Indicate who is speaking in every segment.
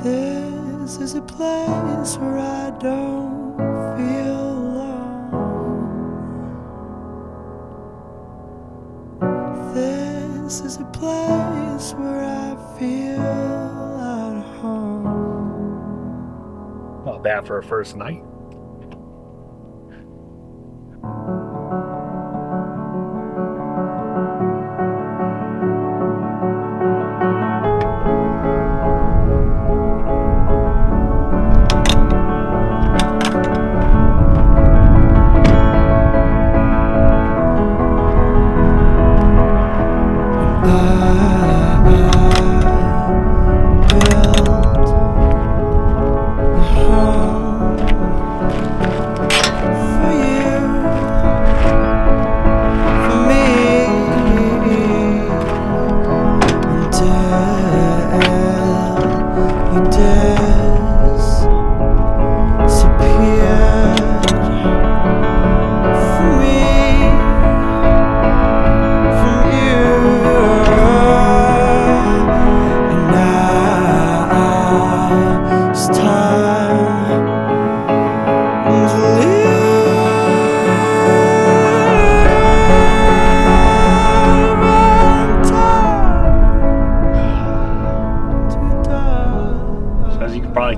Speaker 1: This is a place where I don't feel alone. This is a place where I feel at home.
Speaker 2: Not bad for a first night.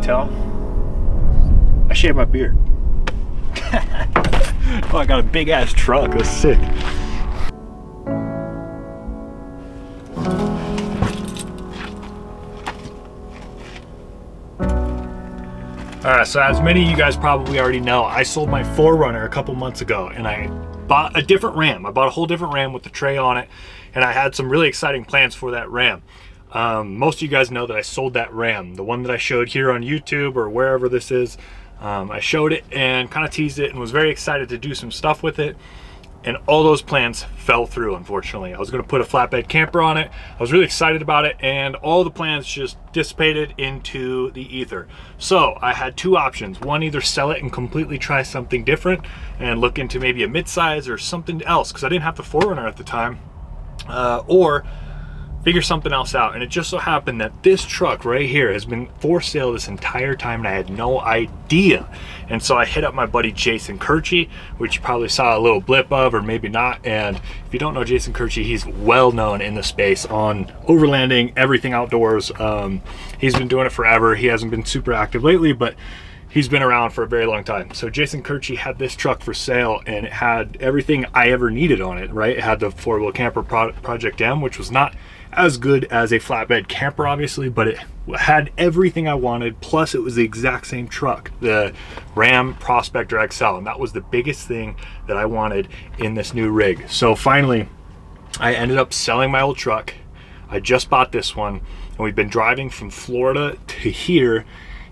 Speaker 2: Tell I shaved my beard. Oh, I got a big ass truck. That's sick. Alright, so as many of you guys probably already know, I sold my 4Runner a couple months ago and I bought a different Ram. I bought a whole different Ram with the tray on it, and I had some really exciting plans for that Ram. Most of you guys know that I sold that Ram, the one that I showed here on YouTube or wherever this is. I showed it and kind of teased it and was very excited to do some stuff with it, and all those plans fell through, unfortunately. I was going to put a flatbed camper on it. I was really excited about it, and all the plans just dissipated into the ether. So I had two options. One, either sell it and completely try something different and look into maybe a midsize or something else, because I didn't have the 4Runner at the time, or figure something else out. And it just so happened that this truck right here has been for sale this entire time and I had no idea. And so I hit up my buddy Jason Kirchie, which you probably saw a little blip of, or maybe not. And if you don't know Jason Kirchie, he's well known in the space on overlanding, everything outdoors. He's been doing it forever. He hasn't been super active lately, but he's been around for a very long time. So Jason Kirchie had this truck for sale, and it had everything I ever needed on it, right? It had the 4-wheel camper Project M, which was not as good as a flatbed camper, obviously, but it had everything I wanted. Plus, it was the exact same truck, the Ram Prospector XL, and that was the biggest thing that I wanted in this new rig. So finally, I ended up selling my old truck. I just bought this one, and we've been driving from Florida to here,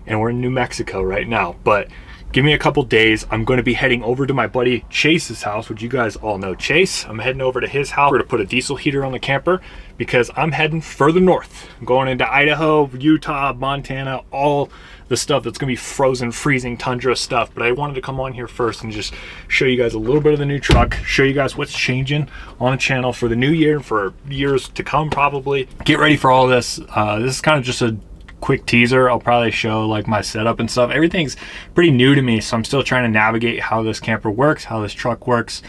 Speaker 2: and we're in New Mexico right now. But give me a couple days. I'm going to be heading over to my buddy Chase's house, which you guys all know Chase. I'm heading over to his house to put a diesel heater on the camper because I'm heading further north. I'm going into Idaho, Utah, Montana, all the stuff that's going to be frozen, freezing tundra stuff. But I wanted to come on here first and just show you guys a little bit of the new truck, show you guys what's changing on the channel for the new year and for years to come probably. Get ready for all this. This is kind of just a quick teaser. I'll probably show like my setup and stuff. Everything's pretty new to me, so I'm still trying to navigate how this camper works, how this truck works,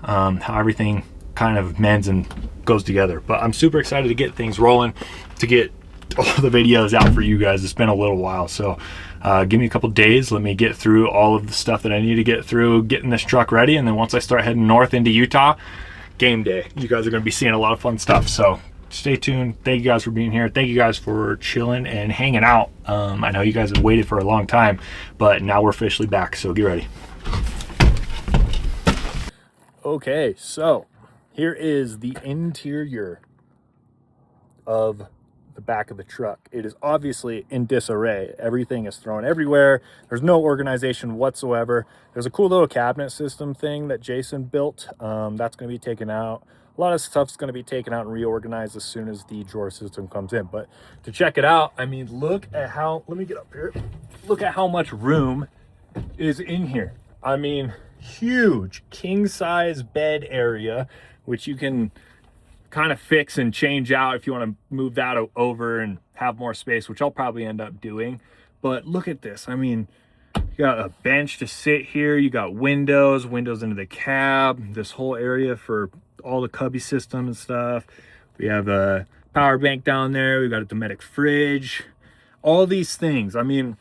Speaker 2: how everything kind of mends and goes together. But I'm super excited to get things rolling, to get all the videos out for you guys. It's been a little while, so give me a couple days. Let me get through all of the stuff that I need to get through, getting this truck ready, and then once I start heading north into Utah, game day. You guys are going to be seeing a lot of fun stuff, so stay tuned. Thank you guys for being here. Thank you guys for chilling and hanging out. I know you guys have waited for a long time, but now we're officially back, so get ready. Okay, so here is the interior of the back of the truck. It is obviously in disarray. Everything is thrown everywhere. There's no organization whatsoever. There's a cool little cabinet system thing that Jason built. That's going to be taken out. A lot of stuff's going to be taken out and reorganized as soon as the drawer system comes in. But to check it out, I mean, look at how, let me get up here. Look at how much room is in here. I mean, huge king size bed area, which you can kind of fix and change out if you want to move that over and have more space, which I'll probably end up doing. But look at this. I mean, you got a bench to sit here. You got windows into the cab, this whole area for all the cubby system and stuff. We have a power bank down there. We got a Dometic fridge, all these things. I mean,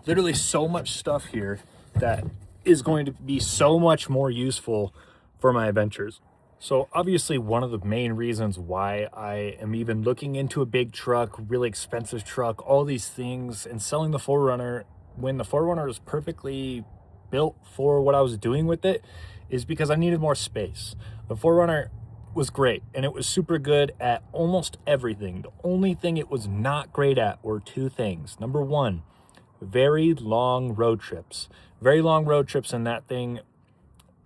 Speaker 2: literally so much stuff here that is going to be so much more useful for my adventures. So obviously one of the main reasons why I am even looking into a big truck, really expensive truck, all these things, and selling the 4Runner when the 4Runner is perfectly built for what I was doing with it, is because I needed more space. The 4Runner was great and it was super good at almost everything. The only thing it was not great at were two things. Number one, very long road trips. Very long road trips in that thing,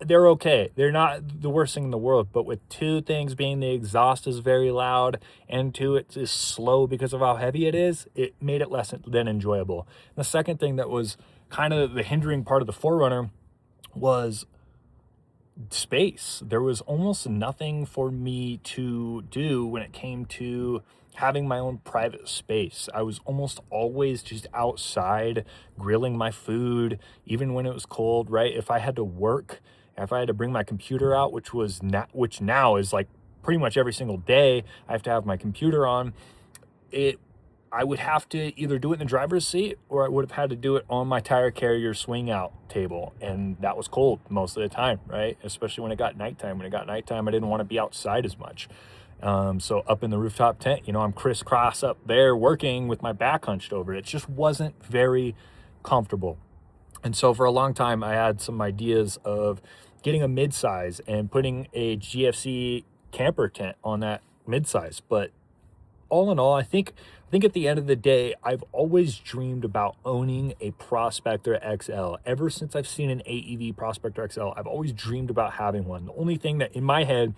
Speaker 2: they're okay. They're not the worst thing in the world, but with two things being the exhaust is very loud and two, it is slow because of how heavy it is, it made it less than enjoyable. And the second thing that was kind of the hindering part of the 4Runner was space. There was almost nothing for me to do when it came to having my own private space. I was almost always just outside grilling my food, even when it was cold, right? If I had to work, if I had to bring my computer out, which now is like pretty much every single day, I have to have my computer on. I would have to either do it in the driver's seat or I would have had to do it on my tire carrier swing out table. And that was cold most of the time, right? Especially when it got nighttime. When it got nighttime, I didn't want to be outside as much. So up in the rooftop tent, I'm crisscross up there working with my back hunched over. It just wasn't very comfortable. And so for a long time, I had some ideas of getting a midsize and putting a GFC camper tent on that midsize. But all in all, I think at the end of the day, I've always dreamed about owning a Prospector XL. Ever since I've seen an AEV Prospector XL, I've always dreamed about having one. The only thing that in my head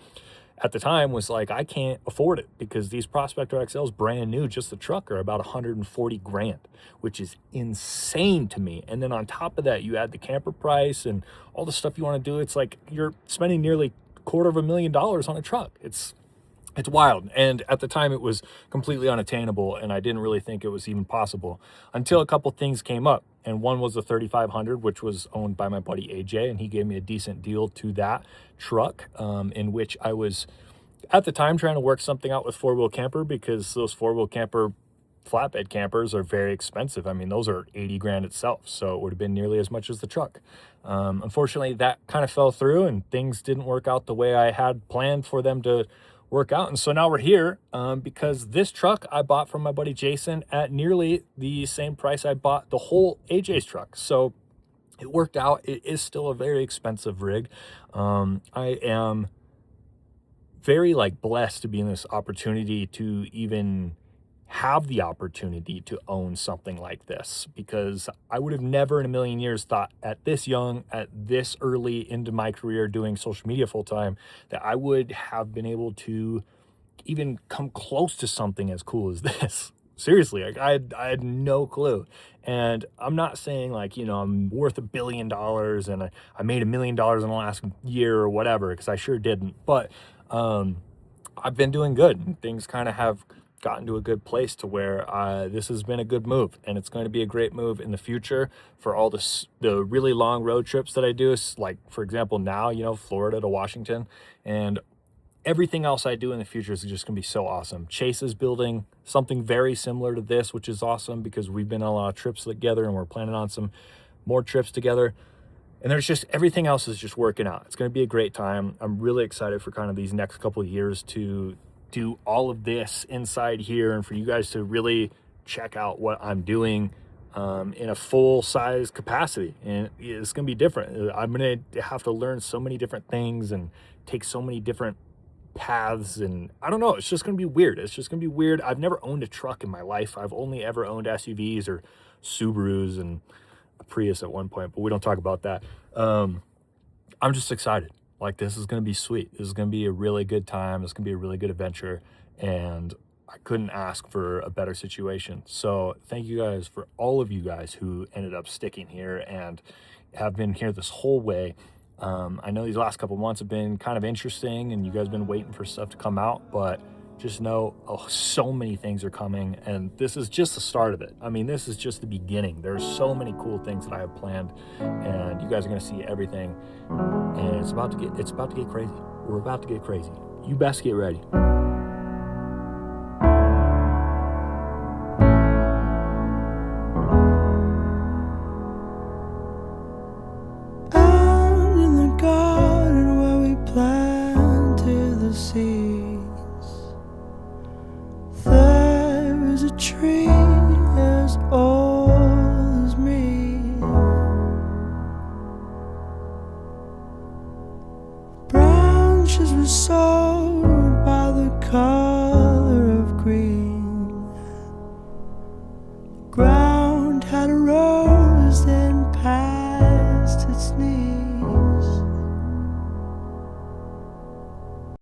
Speaker 2: at the time was like, I can't afford it because these Prospector XLs, brand new, just the truck, are about 140 grand, which is insane to me. And then on top of that, you add the camper price and all the stuff you want to do. It's like you're spending nearly $250,000 on a truck. It's wild. And at the time it was completely unattainable and I didn't really think it was even possible until a couple things came up. And one was the 3500, which was owned by my buddy AJ, and he gave me a decent deal to that truck, in which I was at the time trying to work something out with 4-wheel camper, because those 4-wheel camper flatbed campers are very expensive. I mean, those are 80 grand itself. So it would have been nearly as much as the truck. Unfortunately, that kind of fell through and things didn't work out the way I had planned for them to work out. And so now we're here because this truck I bought from my buddy Jason at nearly the same price I bought the whole AJ's truck. So it worked out. It is still a very expensive rig. I am very blessed to be in this opportunity to even have the opportunity to own something like this, because I would have never in a million years thought at this young, at this early into my career doing social media full time, that I would have been able to even come close to something as cool as this. Seriously, I had no clue. And I'm not saying I'm worth $1 billion and I made $1 million in the last year or whatever, because I sure didn't. But I've been doing good, and things kind of have gotten to a good place to where this has been a good move, and it's going to be a great move in the future for all the really long road trips that I do. Like, for example, now, Florida to Washington, and everything else I do in the future is just going to be so awesome. Chase is building something very similar to this, which is awesome because we've been on a lot of trips together and we're planning on some more trips together. And there's just, everything else is just working out. It's going to be a great time. I'm really excited for kind of these next couple of years to do all of this inside here and for you guys to really check out what I'm doing in a full size capacity. And it's going to be different. I'm going to have to learn so many different things and take so many different paths, and I don't know, it's just going to be weird. It's just going to be weird. I've never owned a truck in my life. I've only ever owned SUVs or Subarus and a Prius at one point, but we don't talk about that. I'm just excited. This is going to be sweet. This is going to be a really good time. It's going to be a really good adventure, and I couldn't ask for a better situation. So thank you guys, for all of you guys who ended up sticking here and have been here this whole way. I know these last couple months have been kind of interesting and you guys have been waiting for stuff to come out, but just know, oh, so many things are coming, and this is just the start of it. I mean, this is just the beginning. There's so many cool things that I have planned, and you guys are gonna see everything, and it's about to get crazy. We're about to get crazy. You best get ready.
Speaker 1: Out in the garden where we planted the seeds, there is a tree as old